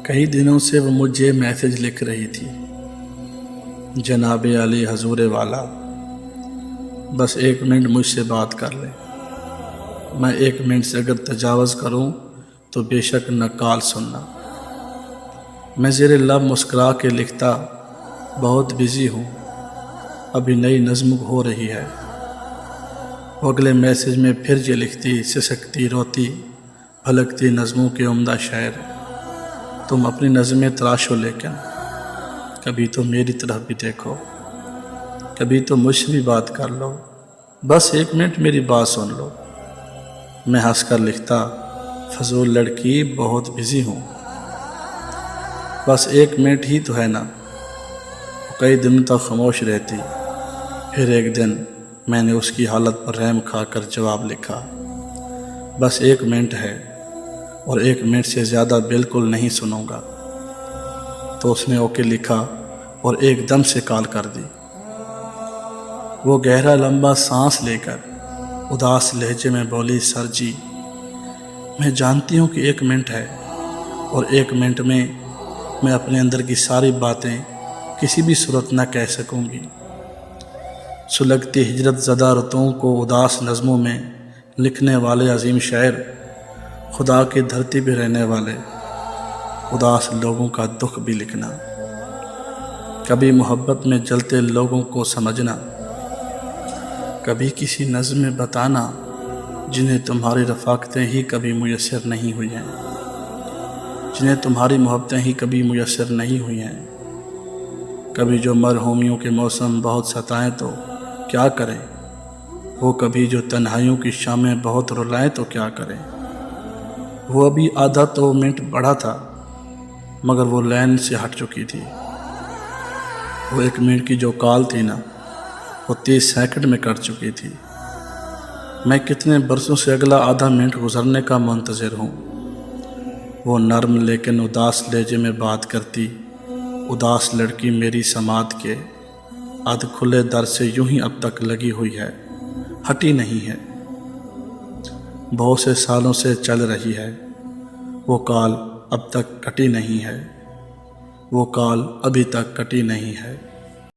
کئی دنوں سے وہ مجھے میسج لکھ رہی تھی، جناب علی حضور والا بس 1 منٹ مجھ سے بات کر لیں۔ میں 1 منٹ سے اگر تجاوز کروں تو بے شک نہ کال سننا۔ میں زیر لب مسکرا کے لکھتا، بہت بزی ہوں، ابھی نئی نظم ہو رہی ہے۔ وہ اگلے میسج میں پھر یہ لکھتی، سسکتی روتی بھلکتی نظموں کے عمدہ شاعر، تم اپنی نظمیں تراشو لیکن کبھی تو میری طرف بھی دیکھو، کبھی تو مجھ سے بھی بات کر لو، بس 1 منٹ میری بات سن لو۔ میں ہنس کر لکھتا، فضول لڑکی بہت بزی ہوں، بس 1 منٹ ہی تو ہے نا۔ وہ کئی دنوں تک خاموش رہتی، پھر ایک دن میں نے اس کی حالت پر رحم کھا کر جواب لکھا، بس 1 منٹ ہے اور 1 منٹ سے زیادہ بالکل نہیں سنوں گا۔ تو اس نے اوکے لکھا اور ایک دم سے کال کر دی۔ وہ گہرا لمبا سانس لے کر اداس لہجے میں بولی، سر جی میں جانتی ہوں کہ 1 منٹ ہے اور 1 منٹ میں اپنے اندر کی ساری باتیں کسی بھی صورت نہ کہہ سکوں گی۔ سلگتی ہجرت زدہ رتوں کو اداس نظموں میں لکھنے والے عظیم شاعر، خدا کی دھرتی پہ رہنے والے اداس لوگوں کا دکھ بھی لکھنا، کبھی محبت میں جلتے لوگوں کو سمجھنا، کبھی کسی نظم میں بتانا جنہیں تمہاری رفاقتیں ہی کبھی میسر نہیں ہوئی ہیں، جنہیں تمہاری محبتیں ہی کبھی میسر نہیں ہوئی ہیں۔ کبھی جو مرحومیوں کے موسم بہت ستائیں تو کیا کریں، وہ کبھی جو تنہائیوں کی شامیں بہت رلائیں تو کیا کریں۔ وہ ابھی آدھا تو منٹ بڑھا تھا مگر وہ لائن سے ہٹ چکی تھی۔ وہ 1 منٹ کی جو کال تھی نا، وہ 30 سیکنڈ میں کٹ چکی تھی۔ میں کتنے برسوں سے اگلا آدھا منٹ گزرنے کا منتظر ہوں۔ وہ نرم لیکن اداس لہجے میں بات کرتی، اداس لڑکی میری سماعت کے ادھ کھلے در سے یوں ہی اب تک لگی ہوئی ہے، ہٹی نہیں ہے، بہت سے سالوں سے چل رہی ہے۔ وہ کال اب تک کٹی نہیں ہے، وہ کال ابھی تک کٹی نہیں ہے۔